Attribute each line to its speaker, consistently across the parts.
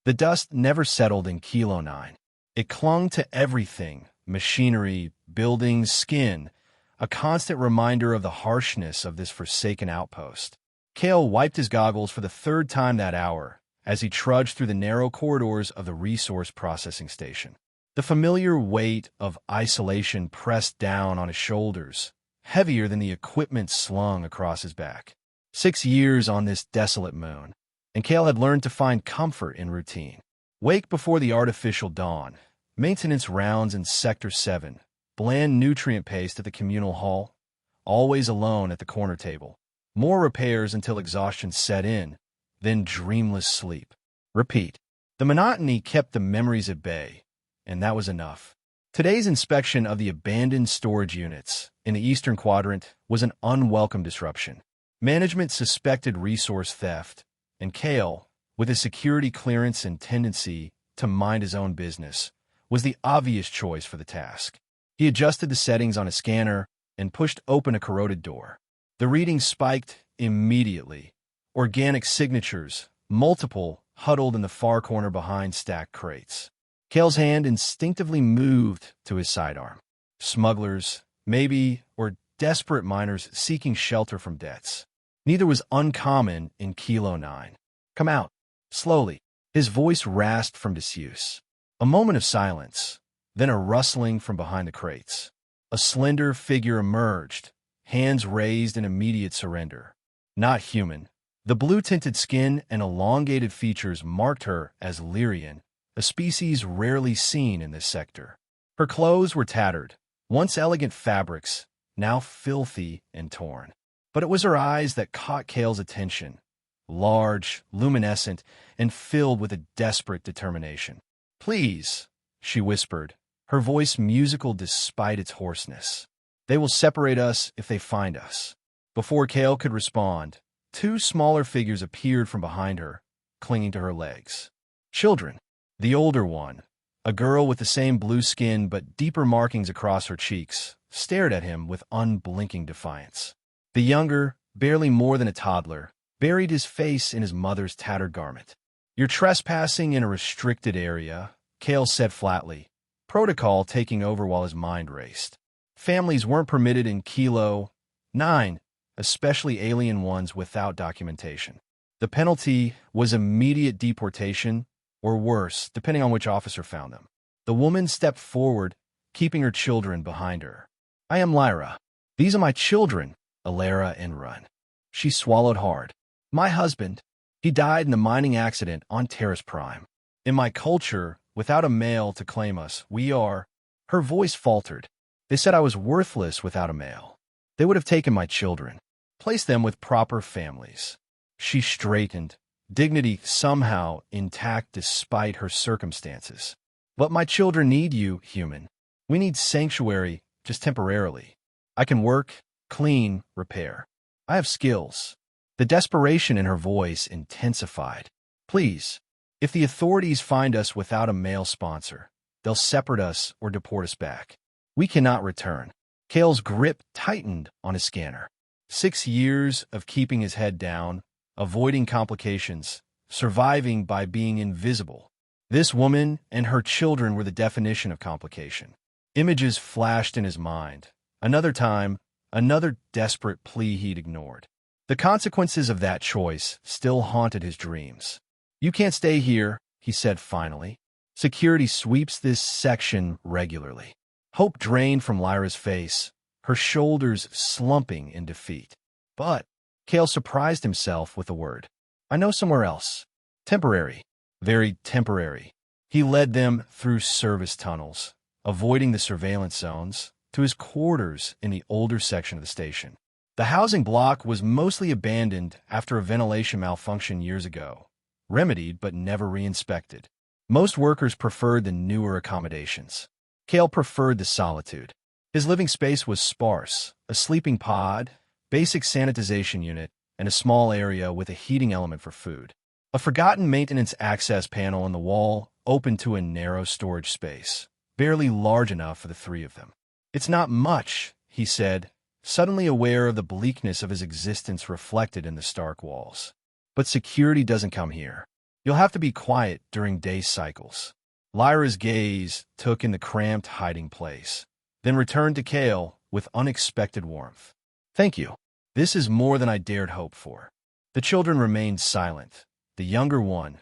Speaker 1: The dust never settled in Kilo 9. It clung to everything: machinery, buildings, skin, a constant reminder of the harshness of this forsaken outpost. Kale wiped his goggles for the third time that hour as he trudged through the narrow corridors of the resource processing station. The familiar weight of isolation pressed down on his shoulders, heavier than the equipment slung across his back. 6 years on this desolate moon, and Kale had learned to find comfort in routine. Wake before the artificial dawn, maintenance rounds in Sector 7, bland nutrient paste at the communal hall, always alone at the corner table. More repairs until exhaustion set in, then dreamless sleep. Repeat. The monotony kept the memories at bay, and that was enough. Today's inspection of the abandoned storage units in the Eastern Quadrant was an unwelcome disruption. Management suspected resource theft, and Kale, with his security clearance and tendency to mind his own business, was the obvious choice for the task. He adjusted the settings on a scanner and pushed open a corroded door. The readings spiked immediately. Organic signatures, multiple, huddled in the far corner behind stacked crates. Kale's hand instinctively moved to his sidearm. Smugglers, maybe, or desperate miners seeking shelter from debts. Neither was uncommon in Kilo 9. Come out. Slowly. His voice rasped from disuse. A moment of silence, then a rustling from behind the crates. A slender figure emerged, hands raised in immediate surrender. Not human. The blue-tinted skin and elongated features marked her as Lyrian, a species rarely seen in this sector. Her clothes were tattered, once elegant fabrics, now filthy and torn. But it was her eyes that caught Kale's attention, large, luminescent, and filled with a desperate determination. "Please," she whispered, her voice musical despite its hoarseness. "They will separate us if they find us." Before Kale could respond, two smaller figures appeared from behind her, clinging to her legs. Children. The older one, a girl with the same blue skin but deeper markings across her cheeks, stared at him with unblinking defiance. The younger, barely more than a toddler, buried his face in his mother's tattered garment. "You're trespassing in a restricted area," Kale said flatly, protocol taking over while his mind raced. Families weren't permitted in Kilo 9, especially alien ones without documentation. The penalty was immediate deportation, or worse, depending on which officer found them. The woman stepped forward, keeping her children behind her. "I am Lyra. These are my children, Alara and Run." She swallowed hard. "My husband, he died in a mining accident on Terrace Prime. In my culture, without a male to claim us, we are—" Her voice faltered. "They said I was worthless without a male. They would have taken my children, placed them with proper families." She straightened, dignity somehow intact despite her circumstances. "But my children need you, human. We need sanctuary, just temporarily. I can work, clean, repair. I have skills." The desperation in her voice intensified. "Please, if the authorities find us without a male sponsor, they'll separate us or deport us back. We cannot return." Kale's grip tightened on his scanner. 6 years of keeping his head down, avoiding complications, surviving by being invisible. This woman and her children were the definition of complication. Images flashed in his mind. Another time, another desperate plea he'd ignored. The consequences of that choice still haunted his dreams. "You can't stay here," he said finally. "Security sweeps this section regularly." Hope drained from Lyra's face, her shoulders slumping in defeat. "But," Kale surprised himself with a word, "I know somewhere else. Temporary. Very temporary." He led them through service tunnels, avoiding the surveillance zones, to his quarters in the older section of the station. The housing block was mostly abandoned after a ventilation malfunction years ago, remedied but never re-inspected. Most workers preferred the newer accommodations. Kale preferred the solitude. His living space was sparse: a sleeping pod, basic sanitization unit, and a small area with a heating element for food. A forgotten maintenance access panel on the wall opened to a narrow storage space, barely large enough for the three of them. "It's not much," he said, suddenly aware of the bleakness of his existence reflected in the stark walls. "But security doesn't come here. You'll have to be quiet during day cycles. Lyra's gaze took in the cramped hiding place, then returned to Kale with unexpected warmth. Thank you. This is more than I dared hope for. The children remained silent. The younger one,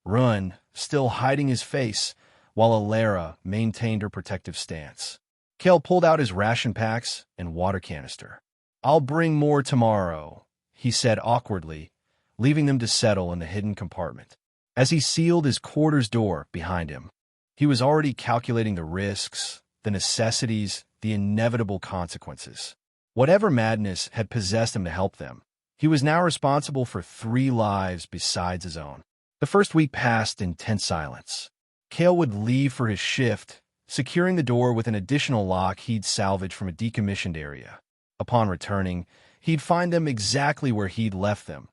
Speaker 1: Run, still hiding his face, while Alara maintained her protective stance. Kale pulled out his ration packs and water canister. I'll bring more tomorrow, he said awkwardly, leaving them to settle in the hidden compartment. As he sealed his quarters door behind him, he was already calculating the risks, the necessities, the inevitable consequences. Whatever madness had possessed him to help them, he was now responsible for 3 lives besides his own. The first week passed in tense silence. Kale would leave for his shift, securing the door with an additional lock he'd salvaged from a decommissioned area. Upon returning, he'd find them exactly where he'd left them,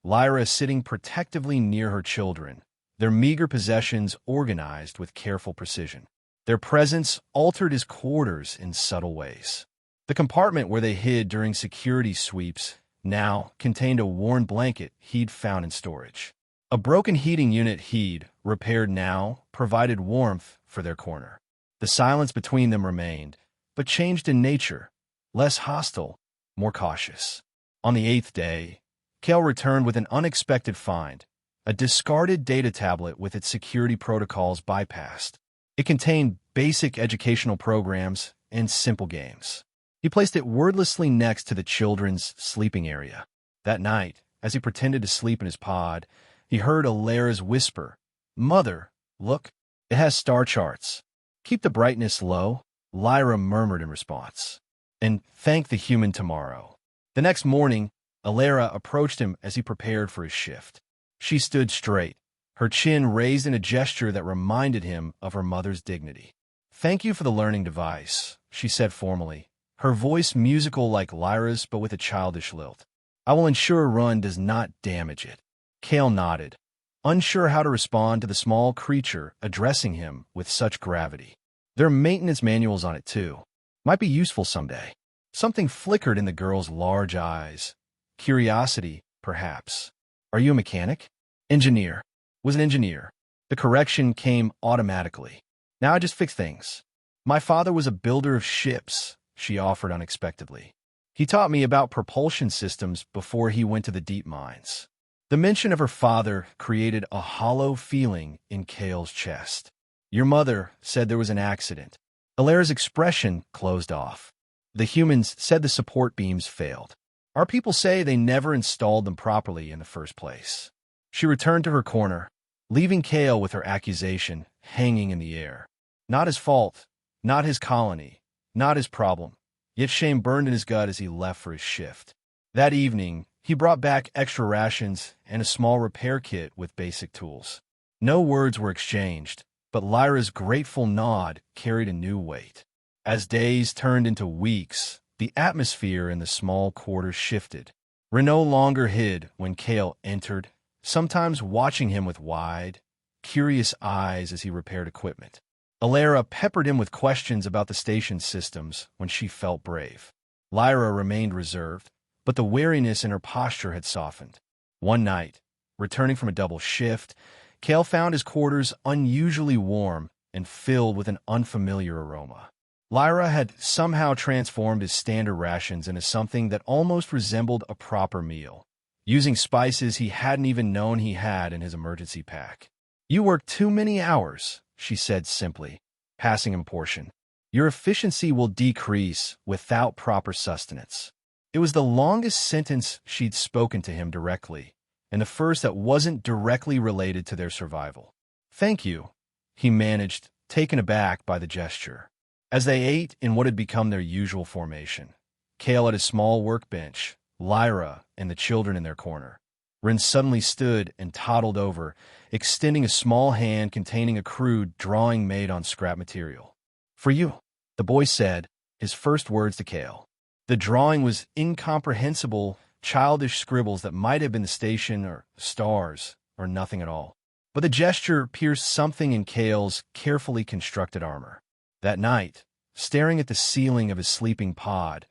Speaker 1: Lyra sitting protectively near her children, their meager possessions organized with careful precision. Their presence altered his quarters in subtle ways. The compartment where they hid during security sweeps now contained a worn blanket he'd found in storage. A broken heating unit he'd repaired now provided warmth for their corner. The silence between them remained, but changed in nature, less hostile, more cautious. On the 8th day, Kale returned with an unexpected find, a discarded data tablet with its security protocols bypassed. It contained basic educational programs and simple games. He placed it wordlessly next to the children's sleeping area. That night, as he pretended to sleep in his pod, he heard Alara's whisper, "Mother, look, it has star charts." "Keep the brightness low," Lyra murmured in response. "And thank the human tomorrow." The next morning, Alara approached him as he prepared for his shift. She stood straight, her chin raised in a gesture that reminded him of her mother's dignity. "Thank you for the learning device," she said formally, her voice musical like Lyra's but with a childish lilt. "I will ensure Run does not damage it." Kale nodded, unsure how to respond to the small creature addressing him with such gravity. There are maintenance manuals on it, too. Might be useful someday. Something flickered in the girl's large eyes. Curiosity, perhaps. "Are you a mechanic?" "Engineer." "Was an engineer." The correction came automatically. "Now I just fix things." "My father was a builder of ships," she offered unexpectedly. "He taught me about propulsion systems before he went to the deep mines." The mention of her father created a hollow feeling in Kale's chest. "Your mother said there was an accident." Alara's expression closed off. "The humans said the support beams failed. Our people say they never installed them properly in the first place." She returned to her corner, leaving Kale with her accusation hanging in the air. Not his fault, not his colony, not his problem, yet shame burned in his gut as he left for his shift. That evening, he brought back extra rations and a small repair kit with basic tools. No words were exchanged, but Lyra's grateful nod carried a new weight. As days turned into weeks, the atmosphere in the small quarters shifted. Ren no longer hid when Kale entered, sometimes watching him with wide, curious eyes as he repaired equipment. Alara peppered him with questions about the station's systems when she felt brave. Lyra remained reserved, but the wariness in her posture had softened. One night, returning from a double shift, Kale found his quarters unusually warm and filled with an unfamiliar aroma. Lyra had somehow transformed his standard rations into something that almost resembled a proper meal, using spices he hadn't even known he had in his emergency pack. "You work too many hours," she said simply, passing him a portion. "Your efficiency will decrease without proper sustenance." It was the longest sentence she'd spoken to him directly, and the first that wasn't directly related to their survival. "Thank you," he managed, taken aback by the gesture. As they ate in what had become their usual formation, Kale at his small workbench, Lyra and the children in their corner, Ren suddenly stood and toddled over, extending a small hand containing a crude drawing made on scrap material. "For you," the boy said, his first words to Kale. The drawing was incomprehensible, childish scribbles that might have been the station or stars or nothing at all. But the gesture pierced something in Kale's carefully constructed armor. That night, staring at the ceiling of his sleeping pod,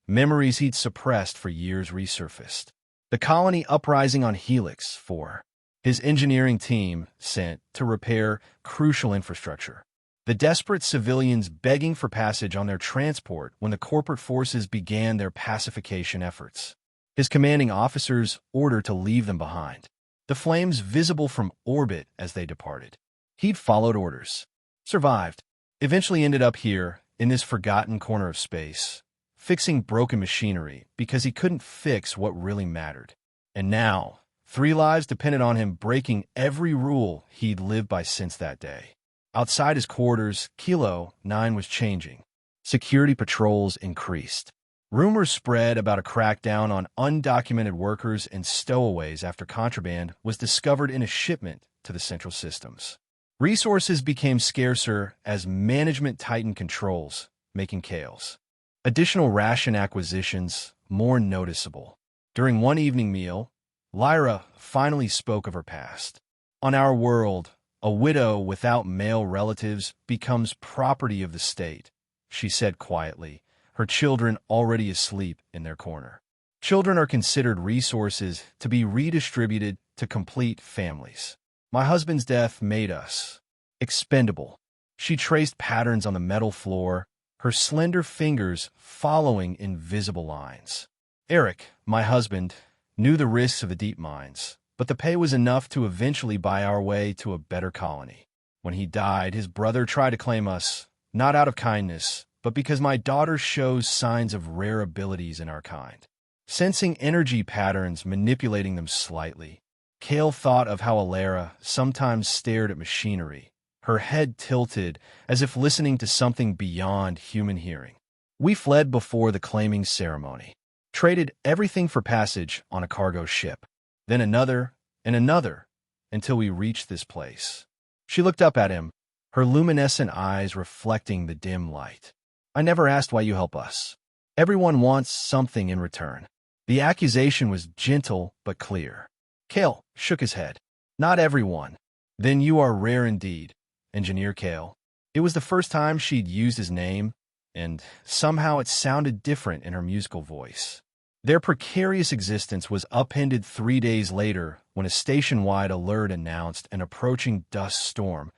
Speaker 1: memories he'd suppressed for years resurfaced. The colony uprising on Helix 4. his engineering team sent to repair crucial infrastructure. The desperate civilians begging for passage on their transport when the corporate forces began their pacification efforts. His commanding officers ordered to leave them behind. The flames visible from orbit as they departed. He'd followed orders. Survived. Eventually ended up here, in this forgotten corner of space, fixing broken machinery because he couldn't fix what really mattered. And now, 3 lives depended on him breaking every rule he'd lived by since that day. Outside his quarters, Kilo 9 was changing. Security patrols increased. Rumors spread about a crackdown on undocumented workers and stowaways after contraband was discovered in a shipment to the central systems. Resources became scarcer as management tightened controls, making chaos. Additional ration acquisitions more noticeable. During one evening meal, Lyra finally spoke of her past. On our world, a widow without male relatives becomes property of the state, she said quietly, her children already asleep in their corner. Children are considered resources to be redistributed to complete families. My husband's death made us expendable. She traced patterns on the metal floor, her slender fingers following invisible lines. Eric, my husband, knew the risks of the deep mines, but the pay was enough to eventually buy our way to a better colony. When he died, his brother tried to claim us, not out of kindness, but because my daughter shows signs of rare abilities in our kind. Sensing energy patterns manipulating them slightly, Kale thought of how Alara sometimes stared at machinery, her head tilted as if listening to something beyond human hearing. We fled before the claiming ceremony, traded everything for passage on a cargo ship, then another and another, until we reached this place. She looked up at him, her luminescent eyes reflecting the dim light. I never asked why you help us. Everyone wants something in return. The accusation was gentle but clear. Kale shook his head. Not everyone. Then you are rare indeed, Engineer Kale. It was the first time she'd used his name, and somehow it sounded different in her musical voice. Their precarious existence was upended 3 days later when a station-wide alert announced an approaching dust storm,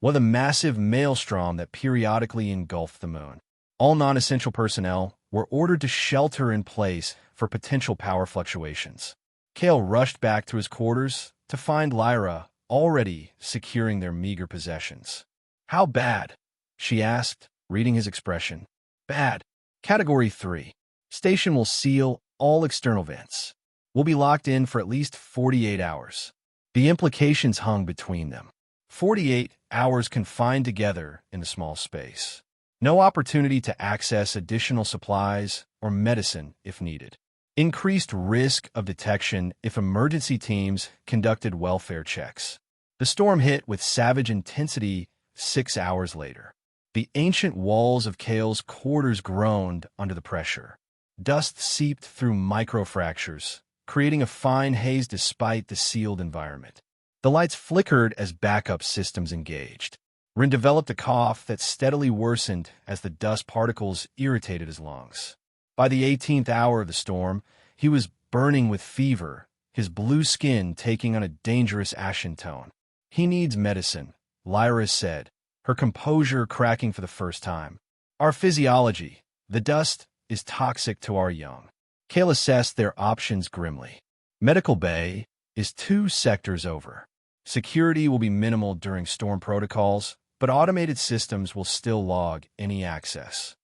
Speaker 1: with a massive maelstrom that periodically engulfed the moon. All non-essential personnel were ordered to shelter in place for potential power fluctuations. Kale rushed back to his quarters to find Lyra already securing their meager possessions. How bad? She asked, reading his expression. Bad. Category 3. Station will seal all external vents. We'll be locked in for at least 48 hours. The implications hung between them. 48 hours confined together in a small space. No opportunity to access additional supplies or medicine if needed. Increased risk of detection if emergency teams conducted welfare checks. The storm hit with savage intensity 6 hours later. The ancient walls of Kale's quarters groaned under the pressure. Dust seeped through microfractures, creating a fine haze despite the sealed environment. The lights flickered as backup systems engaged. Rin developed a cough that steadily worsened as the dust particles irritated his lungs. By the 18th hour of the storm, he was burning with fever, his blue skin taking on a dangerous ashen tone. He needs medicine, Lyra said, her composure cracking for the first time. Our physiology, the dust, is toxic to our young. Kale assessed their options grimly. Medical Bay is 2 sectors over. Security will be minimal during storm protocols, but automated systems will still log any access.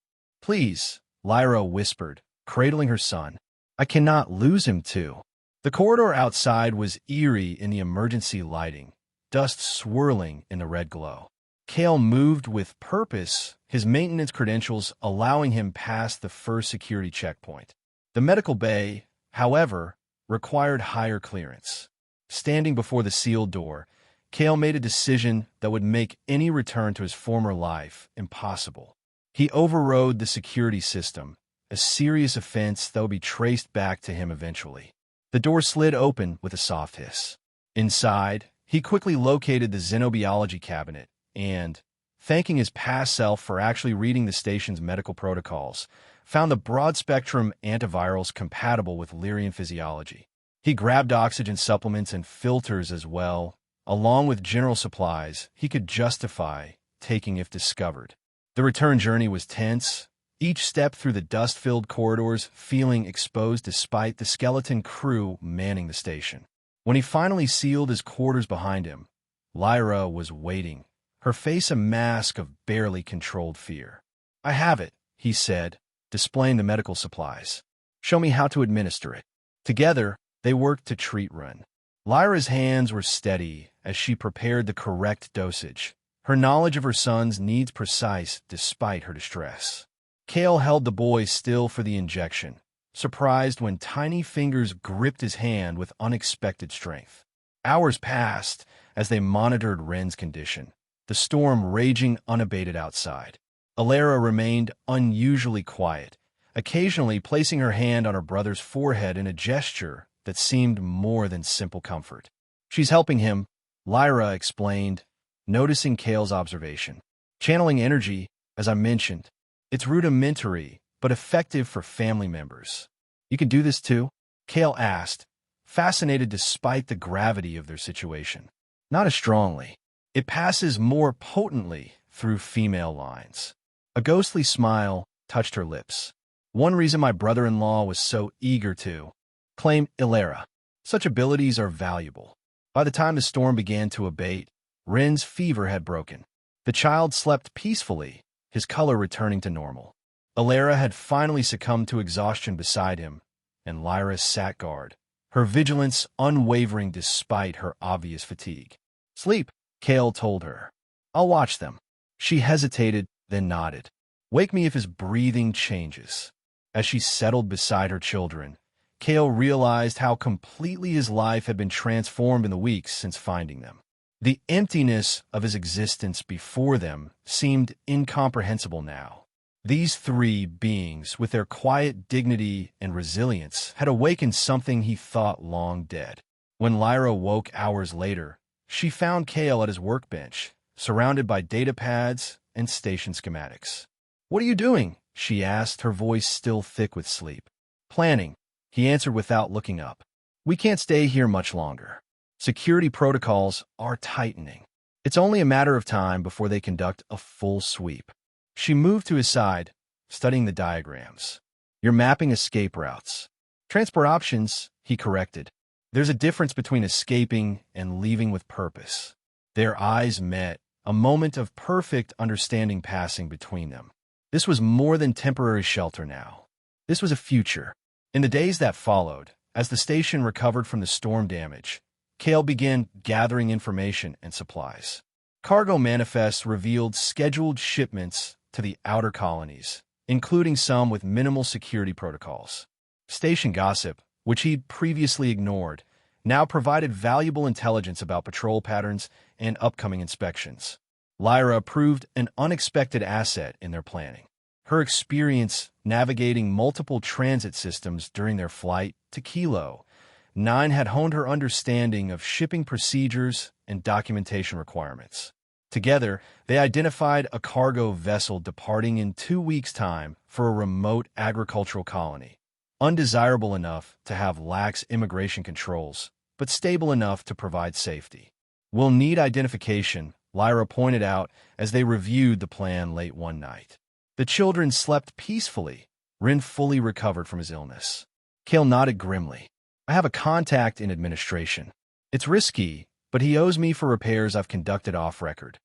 Speaker 1: Please, Lyra whispered, cradling her son. I cannot lose him too. The corridor outside was eerie in the emergency lighting, dust swirling in the red glow. Kale moved with purpose, his maintenance credentials allowing him past the first security checkpoint. The medical bay, however, required higher clearance. Standing before the sealed door, Kale made a decision that would make any return to his former life impossible. He overrode the security system, a serious offense that would be traced back to him eventually. The door slid open with a soft hiss. Inside, he quickly located the xenobiology cabinet and, thanking his past self for actually reading the station's medical protocols, found the broad-spectrum antivirals compatible with Lyrian physiology. He grabbed oxygen supplements and filters as well, along with general supplies he could justify taking if discovered. The return journey was tense, each step through the dust-filled corridors feeling exposed despite the skeleton crew manning the station. When he finally sealed his quarters behind him, Lyra was waiting, her face a mask of barely controlled fear. "I have it," he said, displaying the medical supplies. "Show me how to administer it." Together, they worked to treat Ren. Lyra's hands were steady as she prepared the correct dosage, her knowledge of her son's needs precise despite her distress. Kale held the boy still for the injection, surprised when tiny fingers gripped his hand with unexpected strength. Hours passed as they monitored Ren's condition, the storm raging unabated outside. Alara remained unusually quiet, occasionally placing her hand on her brother's forehead in a gesture that seemed more than simple comfort. "She's helping him," Lyra explained, noticing Kale's observation. "Channeling energy, as I mentioned. It's rudimentary, but effective for family members." "You can do this too?" Kale asked, fascinated despite the gravity of their situation. "Not as strongly. It passes more potently through female lines." A ghostly smile touched her lips. "One reason my brother-in-law was so eager to," claimed Ilera. "Such abilities are valuable." By the time the storm began to abate, Ren's fever had broken. The child slept peacefully, his color returning to normal. Alara had finally succumbed to exhaustion beside him, and Lyra sat guard, her vigilance unwavering despite her obvious fatigue. "Sleep," Kale told her. "I'll watch them." She hesitated, then nodded. "Wake me if his breathing changes." As she settled beside her children, Kale realized how completely his life had been transformed in the weeks since finding them. The emptiness of his existence before them seemed incomprehensible now. These three beings, with their quiet dignity and resilience, had awakened something he thought long dead. When Lyra woke hours later, she found Kale at his workbench, surrounded by data pads and station schematics. "What are you doing?" she asked, her voice still thick with sleep. "Planning," he answered without looking up. "We can't stay here much longer. Security protocols are tightening. It's only a matter of time before they conduct a full sweep." She moved to his side, studying the diagrams. "You're mapping escape routes." "Transport options," he corrected. "There's a difference between escaping and leaving with purpose." Their eyes met, a moment of perfect understanding passing between them. This was more than temporary shelter now. This was a future. In the days that followed, as the station recovered from the storm damage, Kale began gathering information and supplies. Cargo manifests revealed scheduled shipments to the outer colonies, including some with minimal security protocols. Station gossip, which he'd previously ignored, now provided valuable intelligence about patrol patterns and upcoming inspections. Lyra proved an unexpected asset in their planning. Her experience navigating multiple transit systems during their flight to Kilo 9 had honed her understanding of shipping procedures and documentation requirements. Together, they identified a cargo vessel departing in 2 weeks' time for a remote agricultural colony, undesirable enough to have lax immigration controls, but stable enough to provide safety. "We'll need identification," Lyra pointed out as they reviewed the plan late one night. The children slept peacefully, Rin fully recovered from his illness. Kale nodded grimly. "I have a contact in administration. It's risky, but he owes me for repairs I've conducted off record."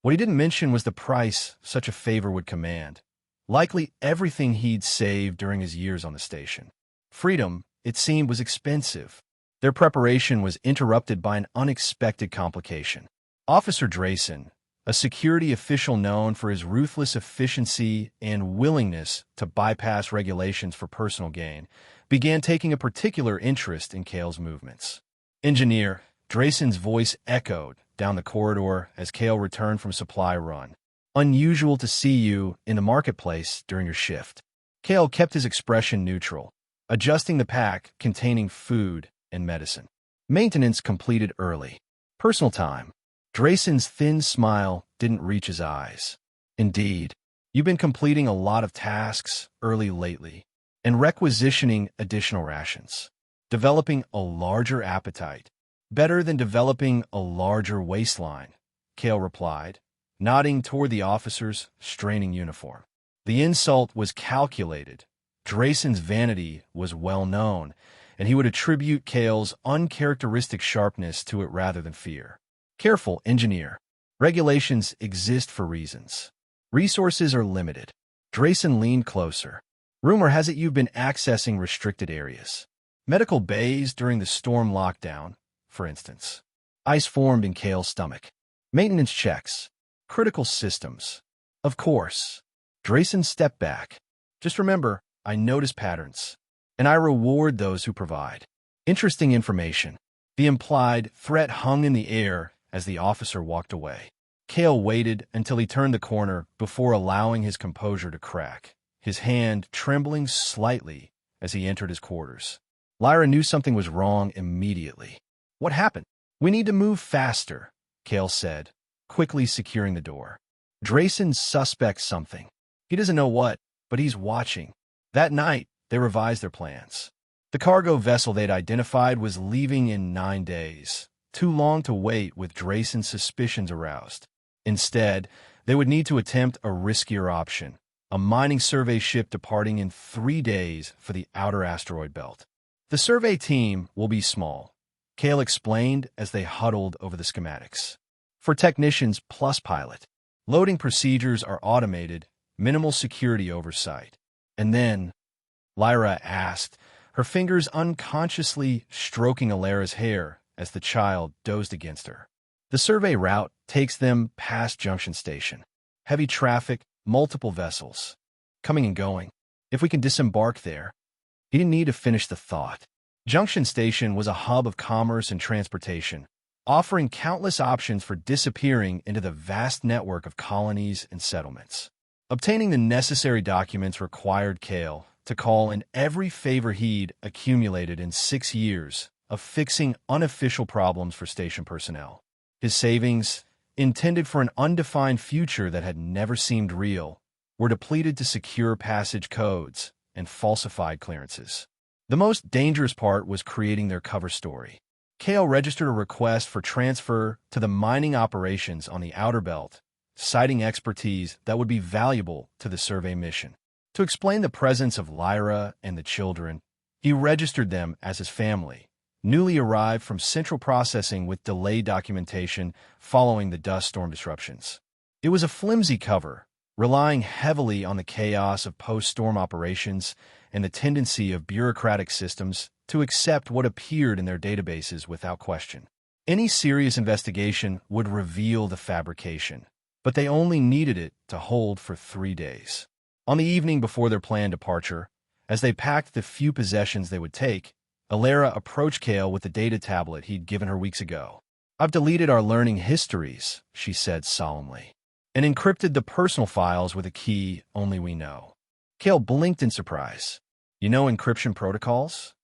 Speaker 1: What he didn't mention was the price such a favor would command, likely everything he'd saved during his years on the station. Freedom, it seemed, was expensive. Their preparation was interrupted by an unexpected complication. Officer Drayson, a security official known for his ruthless efficiency and willingness to bypass regulations for personal gain, began taking a particular interest in Kale's movements. "Engineer," Drayson's voice echoed down the corridor as Kale returned from supply run. "Unusual to see you in the marketplace during your shift." Kale kept his expression neutral, adjusting the pack containing food and medicine. "Maintenance completed early. Personal time." Drayson's thin smile didn't reach his eyes. "Indeed, you've been completing a lot of tasks early lately, and requisitioning additional rations." Developing a larger appetite. Better than developing a larger waistline, Cale replied, nodding toward the officer's straining uniform. The insult was calculated. Drayson's vanity was well known, and he would attribute Cale's uncharacteristic sharpness to it rather than fear. Careful, engineer. Regulations exist for reasons. Resources are limited. Drayson leaned closer. Rumor has it you've been accessing restricted areas. Medical bays during the storm lockdown, for instance. Ice formed in Cale's stomach. Maintenance checks. Critical systems. Of course. Drayson stepped back. Just remember, I notice patterns, and I reward those who provide. Interesting information. The implied threat hung in the air as the officer walked away. Cale waited until he turned the corner before allowing his composure to crack, his hand trembling slightly as he entered his quarters. Lyra knew something was wrong immediately. What happened? We need to move faster, Cale said, quickly securing the door. Drayson suspects something. He doesn't know what, but he's watching. That night, they revised their plans. The cargo vessel they'd identified was leaving in 9 days, too long to wait with Drayson's suspicions aroused. Instead, they would need to attempt a riskier option, a mining survey ship departing in 3 days for the outer asteroid belt. The survey team will be small, Cale explained as they huddled over the schematics. For technicians plus pilot, loading procedures are automated, minimal security oversight. And then, Lyra asked, her fingers unconsciously stroking Alara's hair as the child dozed against her. The survey route takes them past Junction Station. Heavy traffic, multiple vessels, coming and going. If we can disembark there. He didn't need to finish the thought. Junction Station was a hub of commerce and transportation, offering countless options for disappearing into the vast network of colonies and settlements. Obtaining the necessary documents required Cale to call in every favor he'd accumulated in 6 years of fixing unofficial problems for station personnel. His savings, intended for an undefined future that had never seemed real, were depleted to secure passage codes and falsified clearances. The most dangerous part was creating their cover story. Cale registered a request for transfer to the mining operations on the outer belt, citing expertise that would be valuable to the survey mission. To explain the presence of Lyra and the children, he registered them as his family, newly arrived from central processing with delayed documentation following the dust storm disruptions. It was a flimsy cover, relying heavily on the chaos of post-storm operations and the tendency of bureaucratic systems to accept what appeared in their databases without question. Any serious investigation would reveal the fabrication, but they only needed it to hold for 3 days. On the evening before their planned departure, as they packed the few possessions they would take, Alara approached Cale with the data tablet he'd given her weeks ago. I've deleted our learning histories, she said solemnly, and encrypted the personal files with a key only we know. Cale blinked in surprise. You know encryption protocols?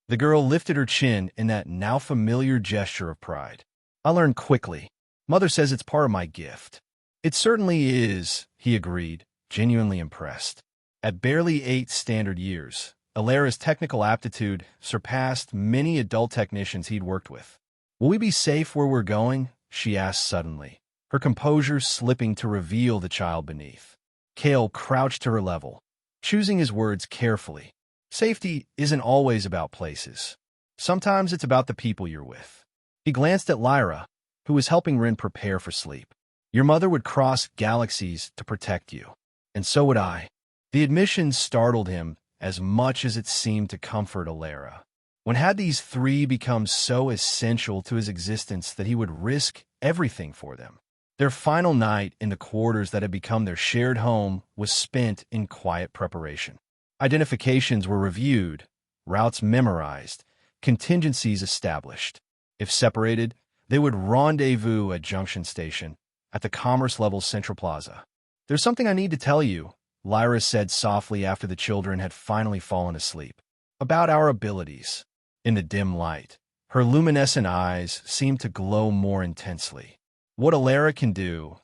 Speaker 1: The girl lifted her chin in that now familiar gesture of pride. I learned quickly. Mother says it's part of my gift. It certainly is, he agreed, genuinely impressed. At barely 8 standard years, Alara's technical aptitude surpassed many adult technicians he'd worked with. Will we be safe where we're going? She asked suddenly, her composure slipping to reveal the child beneath. Cale crouched to her level, choosing his words carefully. Safety isn't always about places. Sometimes it's about the people you're with. He glanced at Lyra, who was helping Rin prepare for sleep. Your mother would cross galaxies to protect you, and so would I. The admission startled him as much as it seemed to comfort Alara. When had these 3 become so essential to his existence that he would risk everything for them? Their final night in the quarters that had become their shared home was spent in quiet preparation. Identifications were reviewed, routes memorized, contingencies established. If separated, they would rendezvous at Junction Station, at the Commerce Level Central Plaza. There's something I need to tell you, Lyra said softly after the children had finally fallen asleep. About our abilities. In the dim light, her luminescent eyes seemed to glow more intensely. What Alara can do,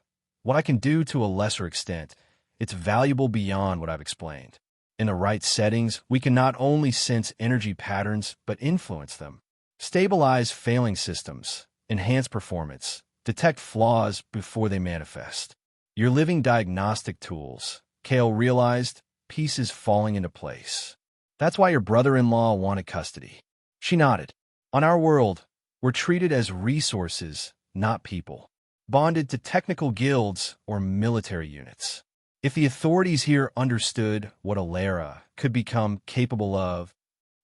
Speaker 1: what I can do to a lesser extent, it's valuable beyond what I've explained. In the right settings, we can not only sense energy patterns, but influence them. Stabilize failing systems, enhance performance, detect flaws before they manifest. You're living diagnostic tools, Kale realized, pieces falling into place. That's why your brother-in-law wanted custody. She nodded. On our world, we're treated as resources, not people, bonded to technical guilds or military units. If the authorities here understood what Alara could become capable of,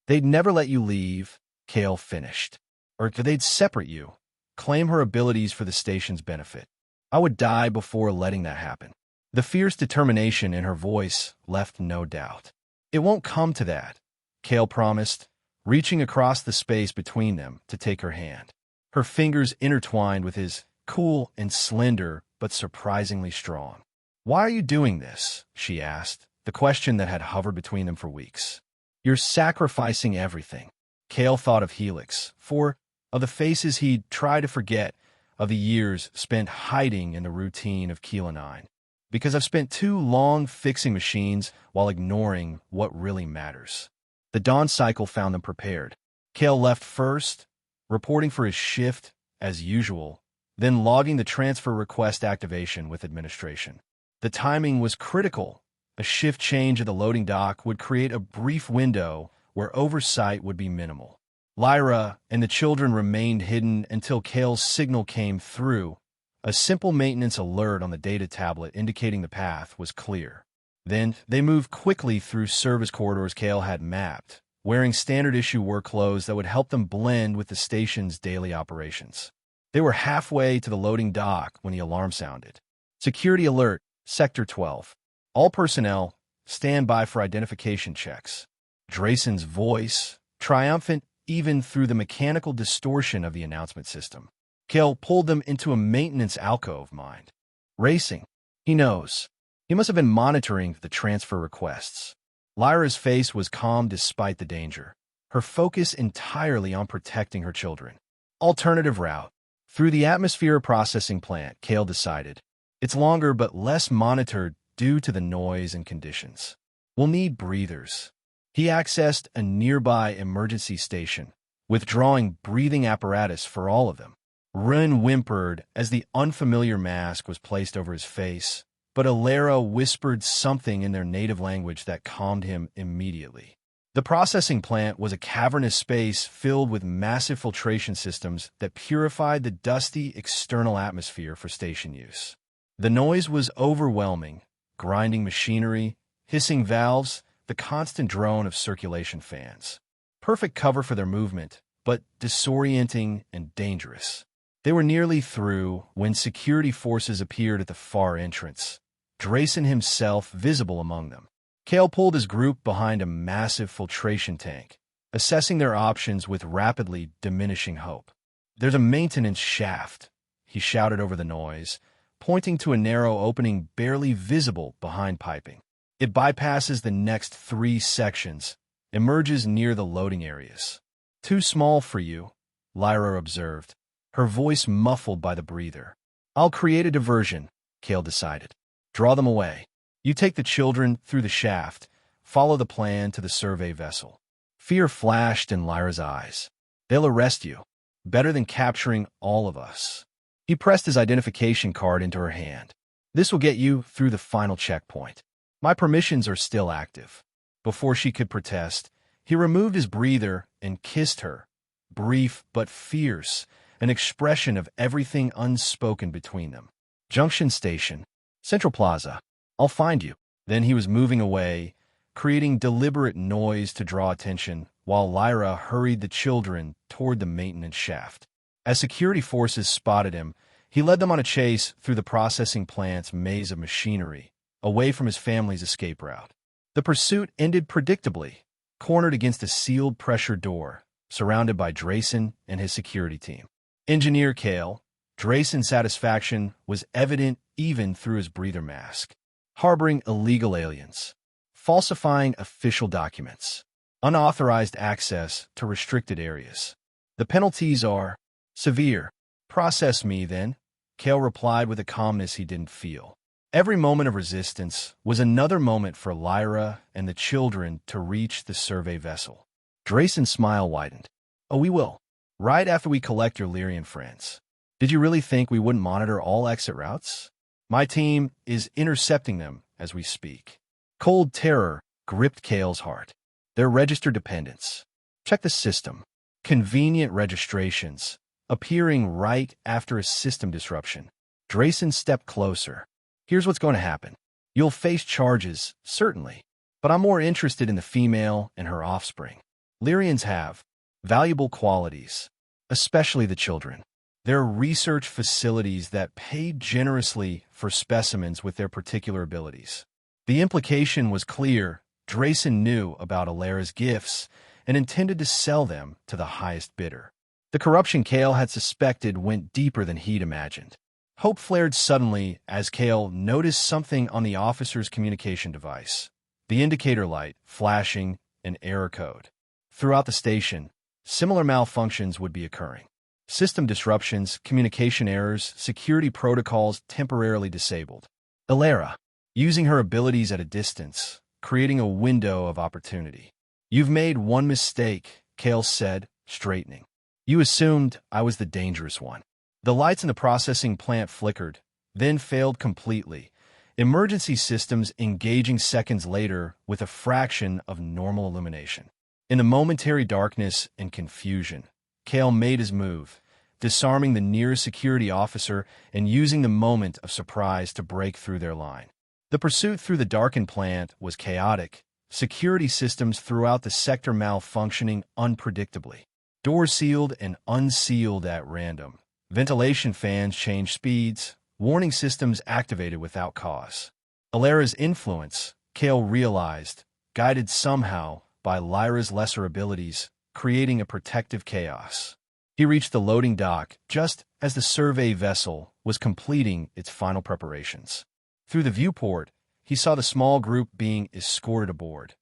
Speaker 1: they'd never let you leave, Kale finished. Or they'd separate you, claim her abilities for the station's benefit. I would die before letting that happen. The fierce determination in her voice left no doubt. It won't come to that, Kale promised, reaching across the space between them to take her hand. Her fingers intertwined with his, cool and slender, but surprisingly strong. Why are you doing this? She asked, the question that had hovered between them for weeks. You're sacrificing everything. Kale thought of Helix, of the faces he'd tried to forget, of the years spent hiding in the routine of Kilo 9. Because I've spent too long fixing machines while ignoring what really matters. The dawn cycle found them prepared. Kale left first, reporting for his shift, as usual, then logging the transfer request activation with administration. The timing was critical. A shift change at the loading dock would create a brief window where oversight would be minimal. Lyra and the children remained hidden until Kale's signal came through. A simple maintenance alert on the data tablet indicating the path was clear. Then they moved quickly through service corridors Kale had mapped, wearing standard-issue work clothes that would help them blend with the station's daily operations. They were halfway to the loading dock when the alarm sounded. Security alert, Sector 12. All personnel, stand by for identification checks. Drayson's voice, triumphant even through the mechanical distortion of the announcement system. Kale pulled them into a maintenance alcove mind. Racing. He knows. He must have been monitoring the transfer requests. Lyra's face was calm despite the danger, her focus entirely on protecting her children. Alternative route. Through the atmosphere processing plant, Kale decided. It's longer but less monitored due to the noise and conditions. We'll need breathers. He accessed a nearby emergency station, withdrawing breathing apparatus for all of them. Rin whimpered as the unfamiliar mask was placed over his face, but Alara whispered something in their native language that calmed him immediately. The processing plant was a cavernous space filled with massive filtration systems that purified the dusty external atmosphere for station use. The noise was overwhelming, grinding machinery, hissing valves, the constant drone of circulation fans. Perfect cover for their movement, but disorienting and dangerous. They were nearly through when security forces appeared at the far entrance, Drayson himself visible among them. Kale pulled his group behind a massive filtration tank, assessing their options with rapidly diminishing hope. There's a maintenance shaft, he shouted over the noise, pointing to a narrow opening barely visible behind piping. It bypasses the next 3 sections, emerges near the loading areas. Too small for you, Lyra observed, her voice muffled by the breather. I'll create a diversion, Kale decided. Draw them away. You take the children through the shaft, follow the plan to the survey vessel. Fear flashed in Lyra's eyes. They'll arrest you. Better than capturing all of us. He pressed his identification card into her hand. This will get you through the final checkpoint. My permissions are still active. Before she could protest, he removed his breather and kissed her, brief but fierce, an expression of everything unspoken between them. Junction Station, Central Plaza. I'll find you. Then he was moving away, creating deliberate noise to draw attention, while Lyra hurried the children toward the maintenance shaft. As security forces spotted him, he led them on a chase through the processing plant's maze of machinery, away from his family's escape route. The pursuit ended predictably, cornered against a sealed pressure door, surrounded by Drayson and his security team. Engineer Kale, Drayson's satisfaction was evident even through his breather mask. Harboring illegal aliens, falsifying official documents, unauthorized access to restricted areas. The penalties are severe. Process me, then, Kale replied with a calmness he didn't feel. Every moment of resistance was another moment for Lyra and the children to reach the survey vessel. Drayson's smile widened. Oh, we will. Right after we collect your Lyrian friends. Did you really think we wouldn't monitor all exit routes? My team is intercepting them as we speak. Cold terror gripped Kale's heart. They're registered dependents. Check the system. Convenient registrations, appearing right after a system disruption. Drayson stepped closer. Here's what's going to happen. You'll face charges, certainly, but I'm more interested in the female and her offspring. Lyrians have valuable qualities, especially the children. There are research facilities that pay generously for specimens with their particular abilities. The implication was clear. Drayson knew about Alara's gifts and intended to sell them to the highest bidder. The corruption Kale had suspected went deeper than he'd imagined. Hope flared suddenly as Kale noticed something on the officer's communication device. The indicator light flashing an error code. Throughout the station, similar malfunctions would be occurring. System disruptions, communication errors, security protocols temporarily disabled. Alara, using her abilities at a distance, creating a window of opportunity. You've made one mistake, Kale said, straightening. You assumed I was the dangerous one. The lights in the processing plant flickered, then failed completely, emergency systems engaging seconds later with a fraction of normal illumination. In the momentary darkness and confusion, Kale made his move, disarming the nearest security officer and using the moment of surprise to break through their line. The pursuit through the darkened plant was chaotic, security systems throughout the sector malfunctioning unpredictably. Doors sealed and unsealed at random. Ventilation fans changed speeds, warning systems activated without cause. Alara's influence, Kale realized, guided somehow by Lyra's lesser abilities, creating a protective chaos. He reached the loading dock just as the survey vessel was completing its final preparations. Through the viewport, he saw the small group being escorted aboard,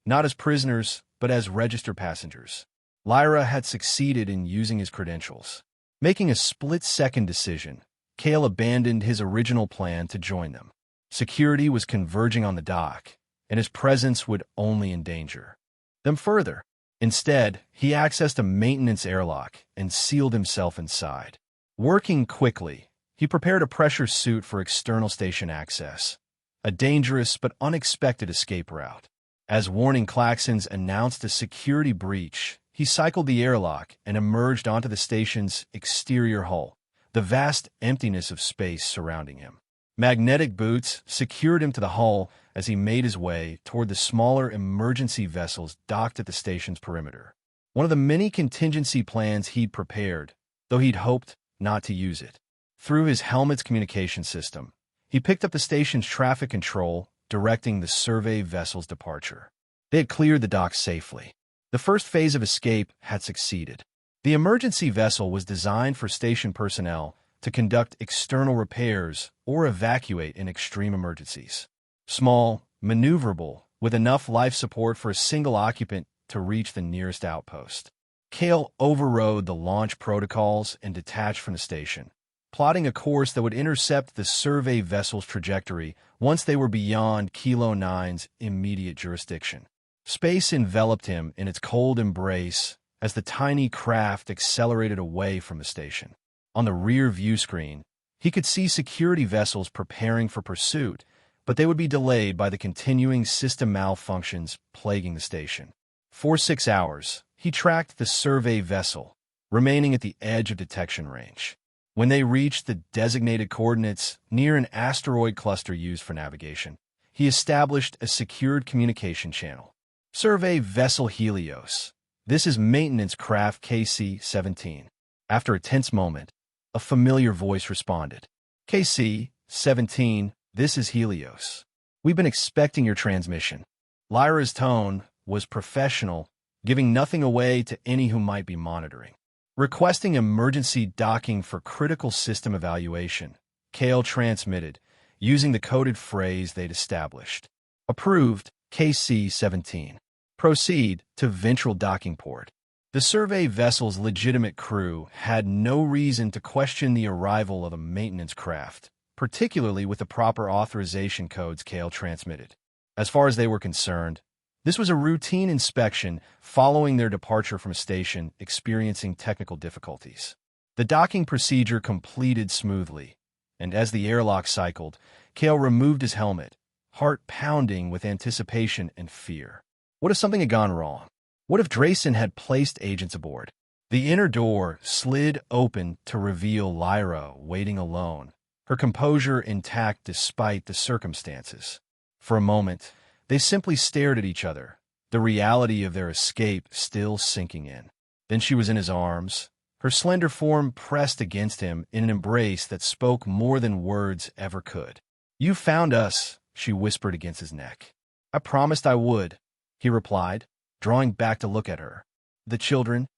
Speaker 1: not as prisoners, but as registered passengers. Lyra had succeeded in using his credentials. Making a split-second decision, Kale abandoned his original plan to join them. Security was converging on the dock, and his presence would only endanger them further. Instead, he accessed a maintenance airlock and sealed himself inside. Working quickly, he prepared a pressure suit for external station access, a dangerous but unexpected escape route. As warning klaxons announced a security breach, he cycled the airlock and emerged onto the station's exterior hull, the vast emptiness of space surrounding him. Magnetic boots secured him to the hull as he made his way toward the smaller emergency vessels docked at the station's perimeter. One of the many contingency plans he'd prepared, though he'd hoped not to use it. Through his helmet's communication system, he picked up the station's traffic control, directing the survey vessel's departure. They had cleared the dock safely. The first phase of escape had succeeded. The emergency vessel was designed for station personnel to conduct external repairs or evacuate in extreme emergencies. Small, maneuverable, with enough life support for a single occupant to reach the nearest outpost. Kale overrode the launch protocols and detached from the station, plotting a course that would intercept the survey vessel's trajectory once they were beyond Kilo 9's immediate jurisdiction. Space enveloped him in its cold embrace as the tiny craft accelerated away from the station. On the rear view screen, he could see security vessels preparing for pursuit, but they would be delayed by the continuing system malfunctions plaguing the station. For 6 hours, he tracked the survey vessel, remaining at the edge of detection range. When they reached the designated coordinates near an asteroid cluster used for navigation, he established a secured communication channel. Survey Vessel Helios. This is maintenance craft KC-17. After a tense moment, a familiar voice responded. KC-17, this is Helios. We've been expecting your transmission. Lyra's tone was professional, giving nothing away to any who might be monitoring. Requesting emergency docking for critical system evaluation, Kale transmitted, using the coded phrase they'd established. Approved, KC-17. Proceed to ventral docking port. The survey vessel's legitimate crew had no reason to question the arrival of a maintenance craft, particularly with the proper authorization codes Kale transmitted. As far as they were concerned, this was a routine inspection following their departure from a station experiencing technical difficulties. The docking procedure completed smoothly, and as the airlock cycled, Kale removed his helmet, heart pounding with anticipation and fear. What if something had gone wrong? What if Drayson had placed agents aboard? The inner door slid open to reveal Lyra waiting alone, her composure intact despite the circumstances. For a moment, they simply stared at each other, the reality of their escape still sinking in. Then she was in his arms, her slender form pressed against him in an embrace that spoke more than words ever could. "You found us," she whispered against his neck. "I promised I would," he replied, drawing back to look at her. "The children?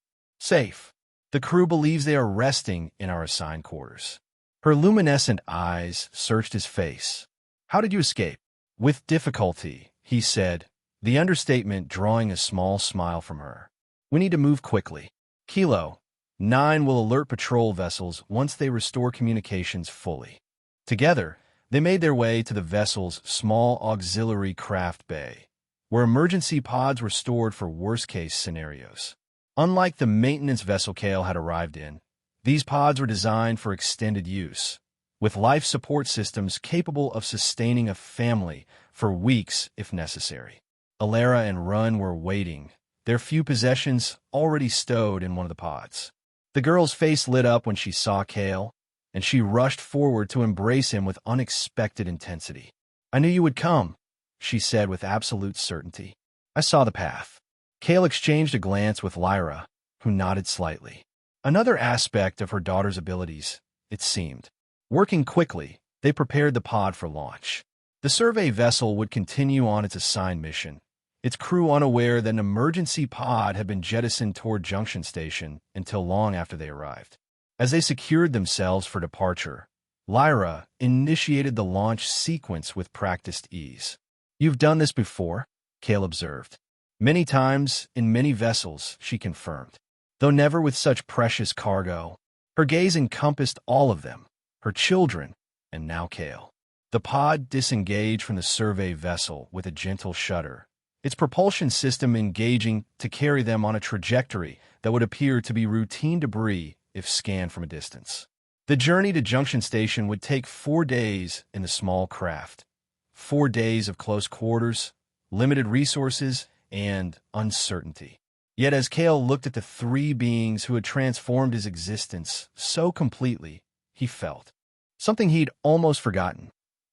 Speaker 1: Safe. The crew believes they are resting in our assigned quarters." Her luminescent eyes searched his face. "How did you escape?" "With difficulty," he said, the understatement drawing a small smile from her. "We need to move quickly. Kilo 9 will alert patrol vessels once they restore communications fully." Together, they made their way to the vessel's small auxiliary craft bay, where emergency pods were stored for worst-case scenarios. Unlike the maintenance vessel Kale had arrived in, these pods were designed for extended use, with life support systems capable of sustaining a family for weeks if necessary. Alara and Run were waiting, their few possessions already stowed in one of the pods. The girl's face lit up when she saw Kale, and she rushed forward to embrace him with unexpected intensity. "I knew you would come," she said with absolute certainty. "I saw the path." Kale exchanged a glance with Lyra, who nodded slightly. Another aspect of her daughter's abilities, it seemed. Working quickly, they prepared the pod for launch. The survey vessel would continue on its assigned mission, its crew unaware that an emergency pod had been jettisoned toward Junction Station until long after they arrived. As they secured themselves for departure, Lyra initiated the launch sequence with practiced ease. "You've done this before," Kale observed. "Many times, in many vessels," she confirmed, "though never with such precious cargo." Her gaze encompassed all of them, her children, and now Kale. The pod disengaged from the survey vessel with a gentle shudder, its propulsion system engaging to carry them on a trajectory that would appear to be routine debris if scanned from a distance. The journey to Junction Station would take 4 days in the small craft. 4 days of close quarters, limited resources, and uncertainty. Yet as Kale looked at the 3 beings who had transformed his existence so completely, he felt something he'd almost forgotten: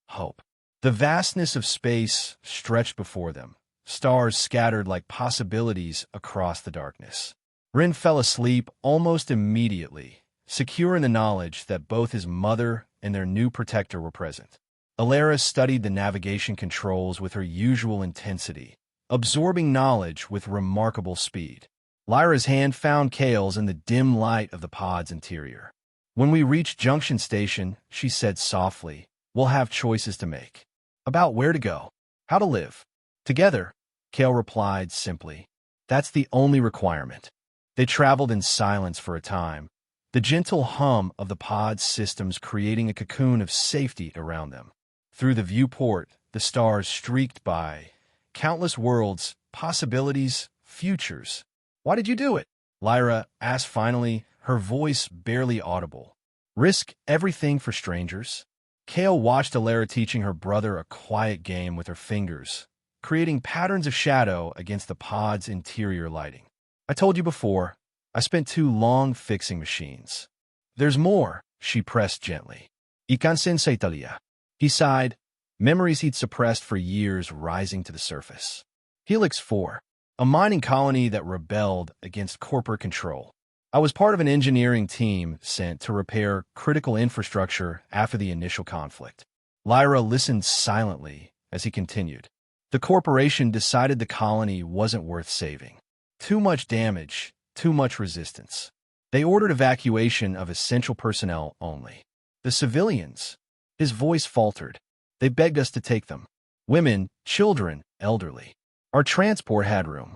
Speaker 1: hope. The vastness of space stretched before them, stars scattered like possibilities across the darkness. Rin fell asleep almost immediately, secure in the knowledge that both his mother and their new protector were present. Alara studied the navigation controls with her usual intensity, absorbing knowledge with remarkable speed. Lyra's hand found Kale's in the dim light of the pod's interior. "When we reach Junction Station," she said softly, "we'll have choices to make. About where to go, how to live. Together," Kale replied simply. "That's the only requirement." They traveled in silence for a time, the gentle hum of the pod's systems creating a cocoon of safety around them. Through the viewport, the stars streaked by, countless worlds, possibilities, futures. "Why did you do it?" Lyra asked finally, her voice barely audible. "Risk everything for strangers?" Kale watched Alara teaching her brother a quiet game with her fingers, creating patterns of shadow against the pod's interior lighting. "I told you before, I spent too long fixing machines." "There's more," she pressed gently. "Ikansen Saitalia." He sighed, memories he'd suppressed for years rising to the surface. Helix 4, a mining colony that rebelled against corporate control. I was part of an engineering team sent to repair critical infrastructure after the initial conflict. Lyra listened silently as he continued. The corporation decided the colony wasn't worth saving. Too much damage, too much resistance. They ordered evacuation of essential personnel only. The civilians, his voice faltered. They begged us to take them. Women, children, elderly. Our transport had room.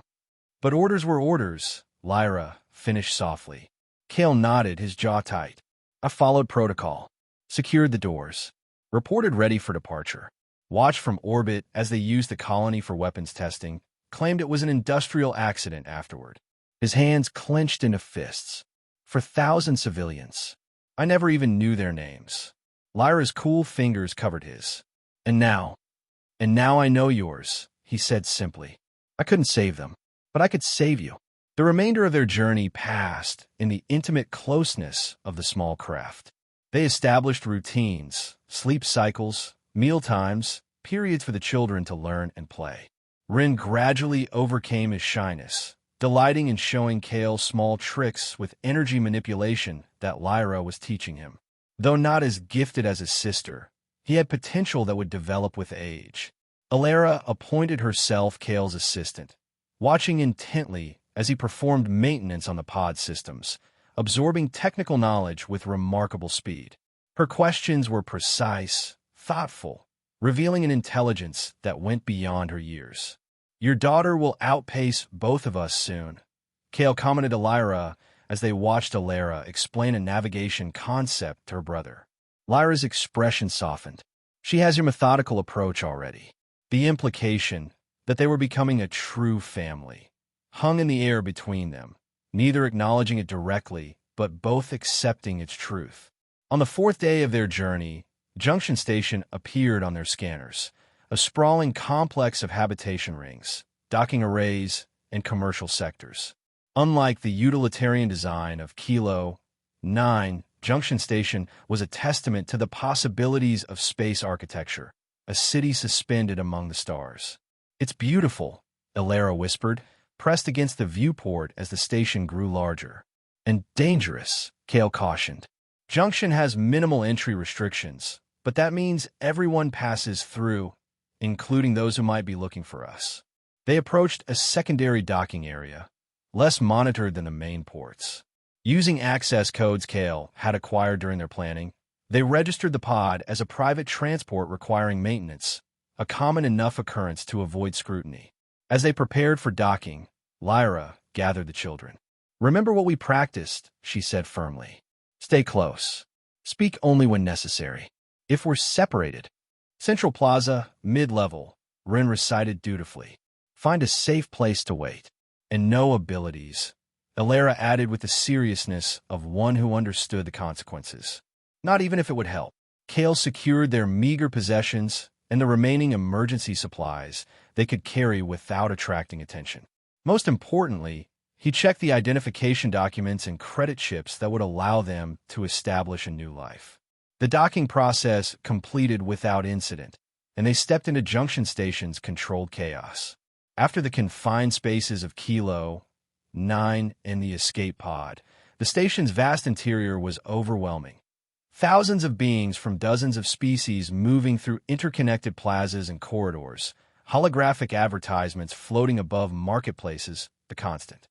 Speaker 1: But orders were orders, Lyra finished softly. Kale nodded, his jaw tight. I followed protocol, secured the doors, reported ready for departure. Watched from orbit as they used the colony for weapons testing, claimed it was an industrial accident afterward. His hands clenched into fists. For 1,000 civilians. I never even knew their names. Lyra's cool fingers covered his. And now I know yours, he said simply. I couldn't save them, but I could save you. The remainder of their journey passed in the intimate closeness of the small craft. They established routines, sleep cycles, meal times, periods for the children to learn and play. Rin gradually overcame his shyness, delighting in showing Kale small tricks with energy manipulation that Lyra was teaching him. Though not as gifted as his sister, he had potential that would develop with age. Alara appointed herself Kale's assistant, watching intently as he performed maintenance on the pod systems, absorbing technical knowledge with remarkable speed. Her questions were precise, thoughtful, revealing an intelligence that went beyond her years. Your daughter will outpace both of us soon, Kale commented to Lyra as they watched Alara explain a navigation concept to her brother. Lyra's expression softened. She has your methodical approach already. The implication that they were becoming a true family hung in the air between them, neither acknowledging it directly, but both accepting its truth. On the 4th day of their journey, Junction Station appeared on their scanners, a sprawling complex of habitation rings, docking arrays, and commercial sectors. Unlike the utilitarian design of Kilo 9, Junction Station was a testament to the possibilities of space architecture, a city suspended among the stars. It's beautiful, Alara whispered, pressed against the viewport as the station grew larger. And dangerous, Kale cautioned. Junction has minimal entry restrictions, but that means everyone passes through, including those who might be looking for us. They approached a secondary docking area, less monitored than the main ports. Using access codes Kale had acquired during their planning, they registered the pod as a private transport requiring maintenance, a common enough occurrence to avoid scrutiny. As they prepared for docking, Lyra gathered the children. Remember what we practiced, she said firmly. Stay close. Speak only when necessary. If we're separated. Central Plaza, mid-level, Rin recited dutifully. Find a safe place to wait. And no abilities, Alara added with the seriousness of one who understood the consequences. Not even if it would help. Kale secured their meager possessions and the remaining emergency supplies they could carry without attracting attention. Most importantly, he checked the identification documents and credit chips that would allow them to establish a new life. The docking process completed without incident, and they stepped into Junction Station's controlled chaos. After the confined spaces of Kilo 9 and the escape pod, the station's vast interior was overwhelming. Thousands of beings from dozens of species moving through interconnected plazas and corridors, holographic advertisements floating above marketplaces, the constant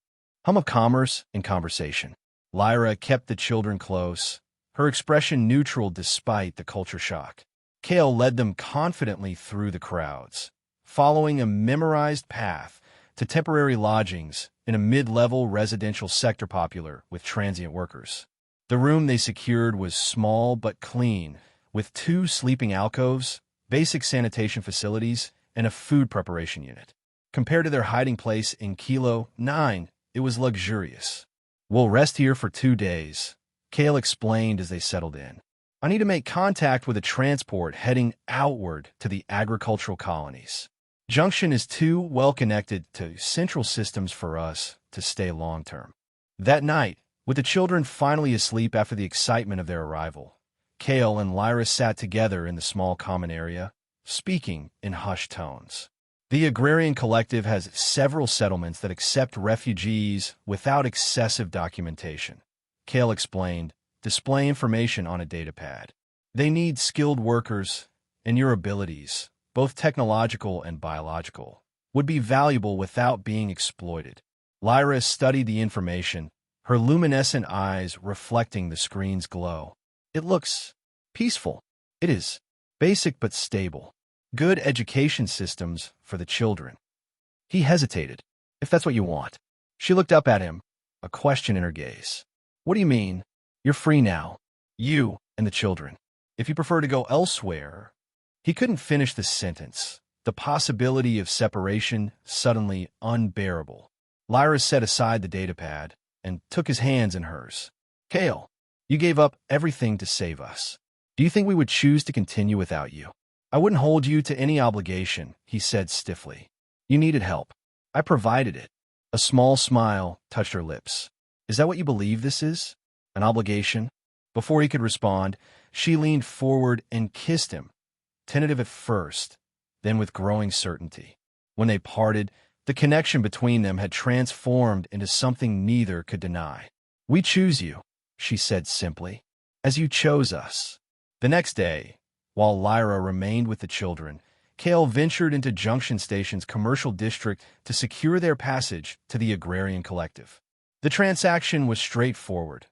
Speaker 1: hum of commerce and conversation. Lyra kept the children close, her expression neutral despite the culture shock. Kale led them confidently through the crowds, following a memorized path to temporary lodgings in a mid-level residential sector popular with transient workers. The room they secured was small but clean, with 2 sleeping alcoves, basic sanitation facilities, and a food preparation unit. Compared to their hiding place in Kilo 9, it was luxurious. We'll rest here for 2 days, Kale explained as they settled in. I need to make contact with a transport heading outward to the agricultural colonies. Junction is too well connected to central systems for us to stay long-term. That night, with the children finally asleep after the excitement of their arrival, Kale and Lyra sat together in the small common area, speaking in hushed tones. The Agrarian Collective has several settlements that accept refugees without excessive documentation, Kale explained, displaying information on a datapad. They need skilled workers, and your abilities, both technological and biological, would be valuable without being exploited. Lyra studied the information, her luminescent eyes reflecting the screen's glow. It looks peaceful. It is basic but stable. Good education systems for the children. He hesitated. If that's what you want. She looked up at him, a question in her gaze. What do you mean? You're free now. You and the children. If you prefer to go elsewhere, he couldn't finish the sentence. The possibility of separation suddenly unbearable. Lyra set aside the datapad and took his hands in hers. Kale, you gave up everything to save us. Do you think we would choose to continue without you? I wouldn't hold you to any obligation, he said stiffly. You needed help. I provided it. A small smile touched her lips. Is that what you believe this is? An obligation? Before he could respond, she leaned forward and kissed him, tentative at first, then with growing certainty. When they parted, the connection between them had transformed into something neither could deny. We choose you, she said simply, as you chose us. The next day, while Lyra remained with the children, Kale ventured into Junction Station's commercial district to secure their passage to the Agrarian Collective. The transaction was straightforward.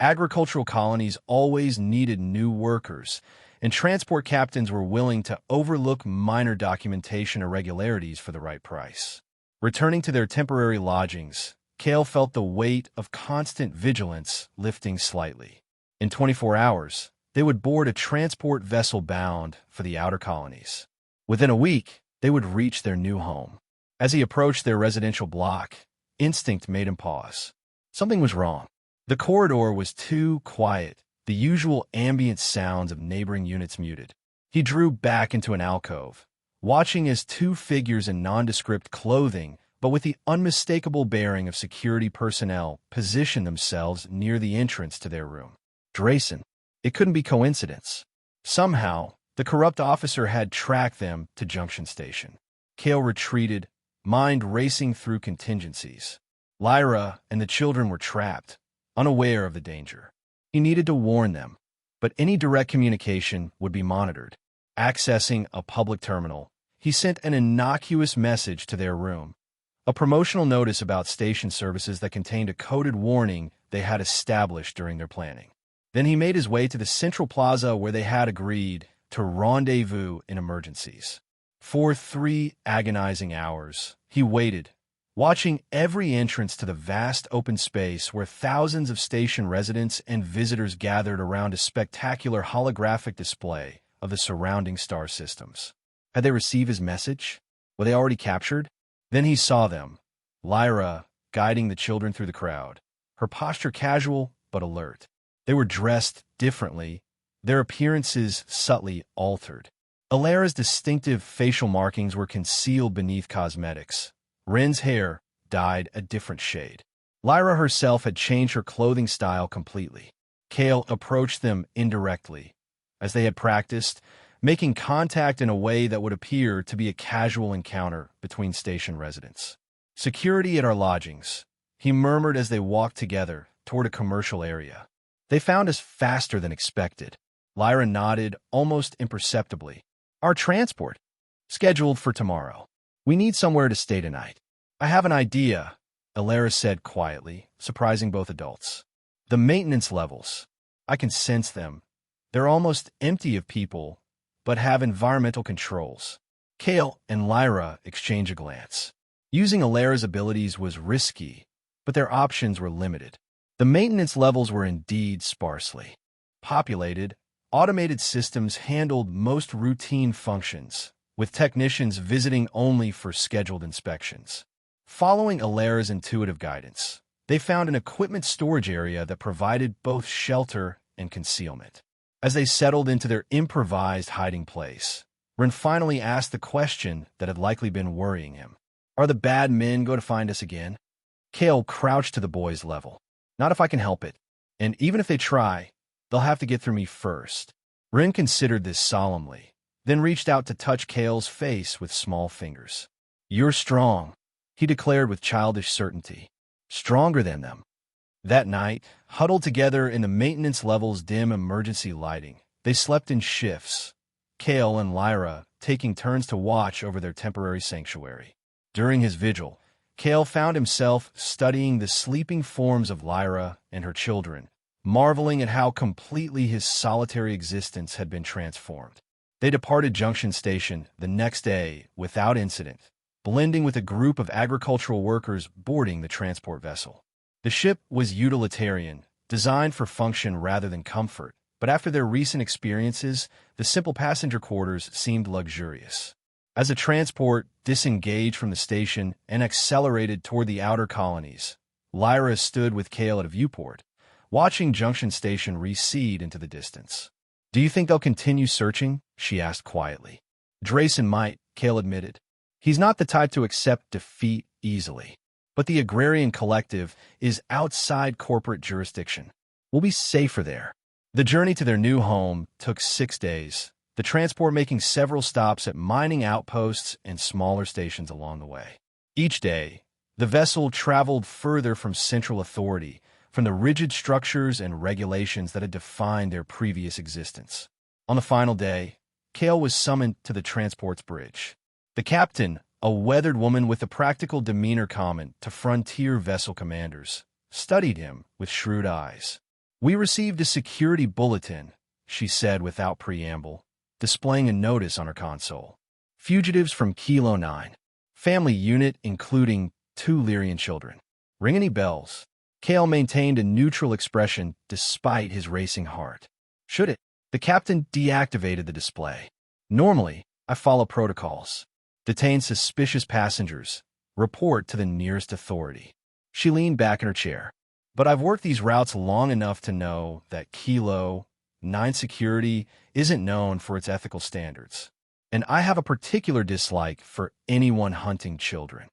Speaker 1: Agricultural colonies always needed new workers, and transport captains were willing to overlook minor documentation irregularities for the right price. Returning to their temporary lodgings, Kale felt the weight of constant vigilance lifting slightly. In 24 hours, they would board a transport vessel bound for the outer colonies. Within a week, they would reach their new home. As he approached their residential block, instinct made him pause. Something was wrong. The corridor was too quiet, the usual ambient sounds of neighboring units muted. He drew back into an alcove, watching as two figures in nondescript clothing, but with the unmistakable bearing of security personnel, positioned themselves near the entrance to their room. Drayson. It couldn't be coincidence. Somehow, the corrupt officer had tracked them to Junction Station. Kale retreated, mind racing through contingencies. Lyra and the children were trapped, unaware of the danger. He needed to warn them, but any direct communication would be monitored. Accessing a public terminal, he sent an innocuous message to their room, a promotional notice about station services that contained a coded warning they had established during their planning. Then he made his way to the central plaza where they had agreed to rendezvous in emergencies. For 3 agonizing hours, he waited, watching every entrance to the vast open space where thousands of station residents and visitors gathered around a spectacular holographic display of the surrounding star systems. Had they received his message? Were they already captured? Then he saw them, Lyra guiding the children through the crowd, her posture casual but alert. They were dressed differently, their appearances subtly altered. Alara's distinctive facial markings were concealed beneath cosmetics. Ren's hair dyed a different shade. Lyra herself had changed her clothing style completely. Kale approached them indirectly, as they had practiced, making contact in a way that would appear to be a casual encounter between station residents. Security at our lodgings, he murmured as they walked together toward a commercial area. They found us faster than expected. Lyra nodded almost imperceptibly. Our transport, scheduled for tomorrow. We need somewhere to stay tonight. I have an idea, Alara said quietly, surprising both adults. The maintenance levels. I can sense them. They're almost empty of people, but have environmental controls. Kale and Lyra exchanged a glance. Using Alara's abilities was risky, but their options were limited. The maintenance levels were indeed sparsely populated. Automated systems handled most routine functions, with technicians visiting only for scheduled inspections. Following Alara's intuitive guidance, they found an equipment storage area that provided both shelter and concealment. As they settled into their improvised hiding place, Ren finally asked the question that had likely been worrying him. Are the bad men going to find us again? Kale crouched to the boy's level. Not if I can help it. And even if they try, they'll have to get through me first. Ren considered this solemnly, then reached out to touch Kale's face with small fingers. You're strong, he declared with childish certainty. Stronger than them. That night, huddled together in the maintenance level's dim emergency lighting, they slept in shifts, Kale and Lyra taking turns to watch over their temporary sanctuary. During his vigil, Kale found himself studying the sleeping forms of Lyra and her children, marveling at how completely his solitary existence had been transformed. They departed Junction Station the next day without incident, blending with a group of agricultural workers boarding the transport vessel. The ship was utilitarian, designed for function rather than comfort, but after their recent experiences, the simple passenger quarters seemed luxurious. As the transport disengaged from the station and accelerated toward the outer colonies, Lyra stood with Kale at a viewport, watching Junction Station recede into the distance. "Do you think they'll continue searching?" she asked quietly. "Drayson might," Kale admitted. "He's not the type to accept defeat easily. But the agrarian collective is outside corporate jurisdiction. We'll be safer there." The journey to their new home took 6 days, the transport making several stops at mining outposts and smaller stations along the way. Each day, the vessel traveled further from central authority, from the rigid structures and regulations that had defined their previous existence. On the final day, Kale was summoned to the transport's bridge. The captain, a weathered woman with a practical demeanor common to frontier vessel commanders, studied him with shrewd eyes. "We received a security bulletin," she said without preamble, displaying a notice on her console. "Fugitives from Kilo 9. Family unit including 2 Lyrian children. Ring any bells?" Kale maintained a neutral expression despite his racing heart. "Should it?" The captain deactivated the display. "Normally, I follow protocols. Detain suspicious passengers. Report to the nearest authority." She leaned back in her chair. "But I've worked these routes long enough to know that Kilo 9 security isn't known for its ethical standards. And I have a particular dislike for anyone hunting children."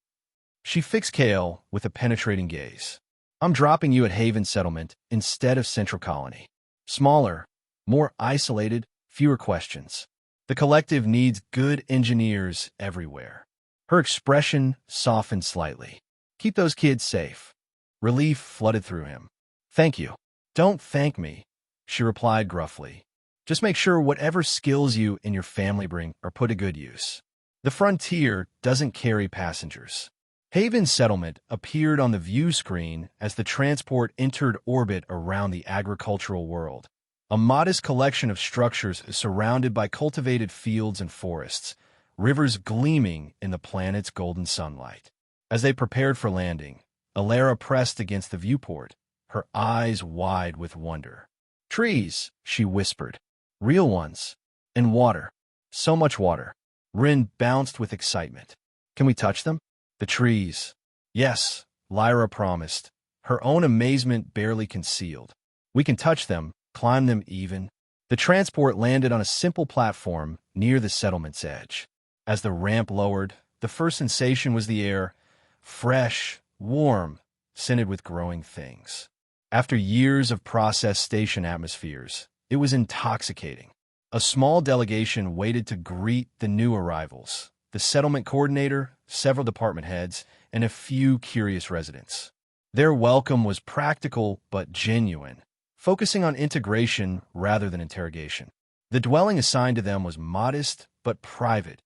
Speaker 1: She fixed Kale with a penetrating gaze. "I'm dropping you at Haven Settlement instead of Central Colony. Smaller, more isolated, fewer questions. The collective needs good engineers everywhere." Her expression softened slightly. "Keep those kids safe." Relief flooded through him. "Thank you." "Don't thank me," she replied gruffly. "Just make sure whatever skills you and your family bring are put to good use. The frontier doesn't carry passengers." Haven Settlement appeared on the view screen as the transport entered orbit around the agricultural world. A modest collection of structures surrounded by cultivated fields and forests, rivers gleaming in the planet's golden sunlight. As they prepared for landing, Alara pressed against the viewport, her eyes wide with wonder. "Trees," she whispered. "Real ones. And water. So much water." Rin bounced with excitement. "Can we touch them?" "The trees." "Yes," Lyra promised, her own amazement barely concealed. "We can touch them, climb them even." The transport landed on a simple platform near the settlement's edge. As the ramp lowered, the first sensation was the air, fresh, warm, scented with growing things. After years of processed station atmospheres, it was intoxicating. A small delegation waited to greet the new arrivals, the settlement coordinator, several department heads, and a few curious residents. Their welcome was practical but genuine, focusing on integration rather than interrogation. The dwelling assigned to them was modest but private,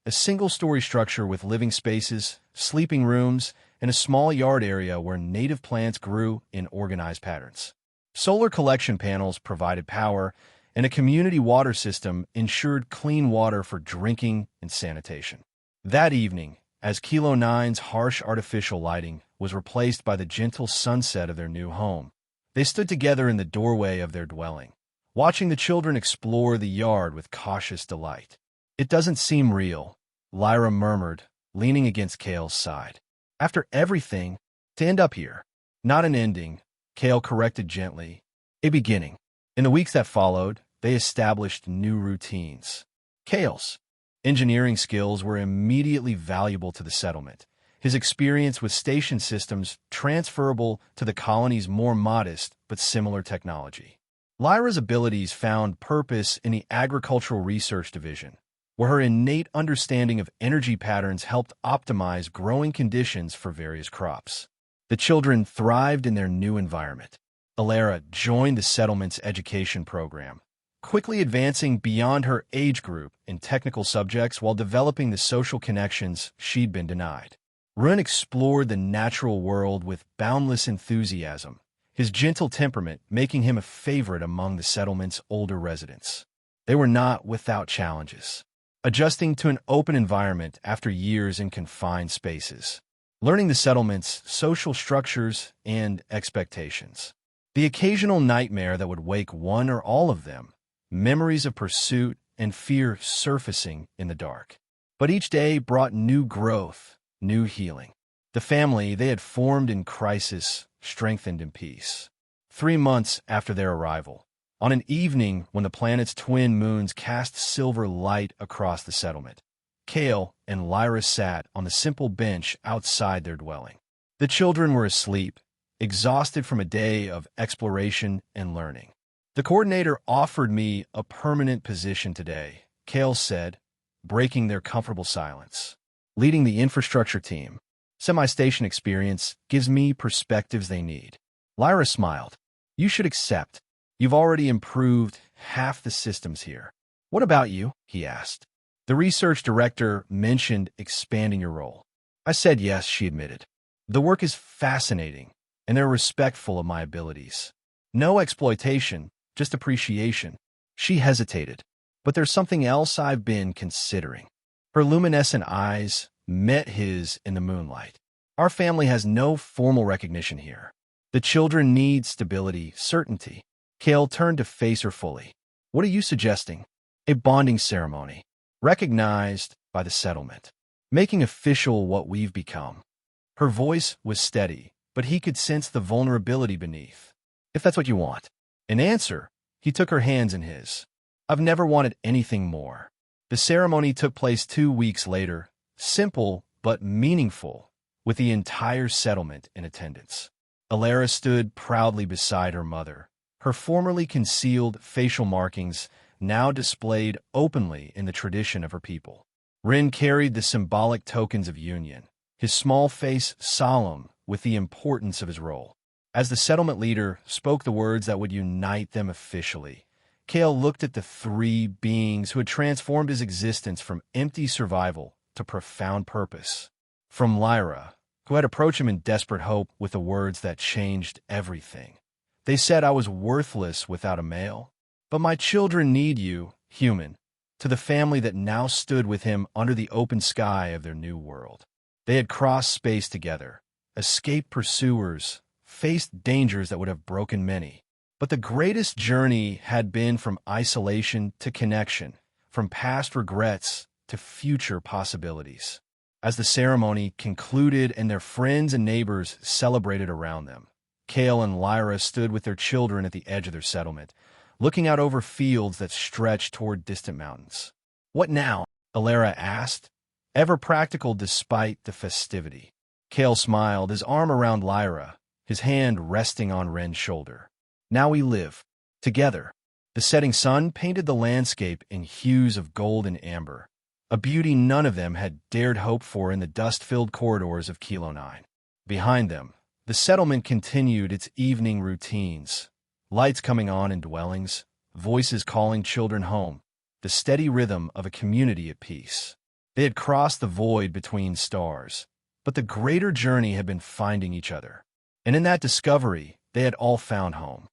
Speaker 1: a single-story structure with living spaces, sleeping rooms, and a small yard area where native plants grew in organized patterns. Solar collection panels provided power, and a community water system ensured clean water for drinking and sanitation. That evening, as Kilo 9's harsh artificial lighting was replaced by the gentle sunset of their new home, they stood together in the doorway of their dwelling, watching the children explore the yard with cautious delight. "It doesn't seem real," Lyra murmured, leaning against Kale's side. "After everything, to end up here." "Not an ending," Kale corrected gently. "A beginning." In the weeks that followed, they established new routines. Kale's engineering skills were immediately valuable to the settlement, his experience with station systems transferable to the colony's more modest but similar technology. Lyra's abilities found purpose in the Agricultural Research Division, where her innate understanding of energy patterns helped optimize growing conditions for various crops. The children thrived in their new environment. Alara joined the settlement's education program, quickly advancing beyond her age group in technical subjects while developing the social connections she'd been denied. Run explored the natural world with boundless enthusiasm, his gentle temperament making him a favorite among the settlement's older residents. They were not without challenges, adjusting to an open environment after years in confined spaces, learning the settlement's social structures and expectations. The occasional nightmare that would wake one or all of them, memories of pursuit and fear surfacing in the dark. But each day brought new growth, new healing. The family they had formed in crisis strengthened in peace. 3 months after their arrival, on an evening when the planet's twin moons cast silver light across the settlement, Kale and Lyra sat on the simple bench outside their dwelling. The children were asleep, exhausted from a day of exploration and learning. The coordinator offered me a permanent position today, Kale said, breaking their comfortable silence. Leading the infrastructure team, semi-station experience gives me perspectives they need. Lyra smiled. You should accept. You've already improved half the systems here. What about you? He asked. The research director mentioned expanding your role. I said yes, she admitted. The work is fascinating, and they're respectful of my abilities. No exploitation, just appreciation. She hesitated. But there's something else I've been considering. Her luminescent eyes met his in the moonlight. Our family has no formal recognition here. The children need stability, certainty. Kale turned to face her fully. What are you suggesting? A bonding ceremony, recognized by the settlement, making official what we've become. Her voice was steady, but he could sense the vulnerability beneath. If that's what you want. In answer, he took her hands in his. I've never wanted anything more. The ceremony took place 2 weeks later, simple but meaningful, with the entire settlement in attendance. Alara stood proudly beside her mother, her formerly concealed facial markings now displayed openly in the tradition of her people. Rin carried the symbolic tokens of union, his small face solemn with the importance of his role. As the settlement leader spoke the words that would unite them officially, Kale looked at the 3 beings who had transformed his existence from empty survival to profound purpose. From Lyra, who had approached him in desperate hope with the words that changed everything. They said I was worthless without a male, but my children need you, human, to the family that now stood with him under the open sky of their new world. They had crossed space together, escaped pursuers, faced dangers that would have broken many. But the greatest journey had been from isolation to connection, from past regrets to future possibilities. As the ceremony concluded and their friends and neighbors celebrated around them, Kale and Lyra stood with their children at the edge of their settlement, looking out over fields that stretched toward distant mountains. What now? Alara asked, ever practical despite the festivity. Kale smiled, his arm around Lyra, his hand resting on Ren's shoulder. Now we live, together. The setting sun painted the landscape in hues of gold and amber, a beauty none of them had dared hope for in the dust-filled corridors of Kilo 9. Behind them, the settlement continued its evening routines, lights coming on in dwellings, voices calling children home, the steady rhythm of a community at peace. They had crossed the void between stars, but the greater journey had been finding each other. And in that discovery, they had all found home.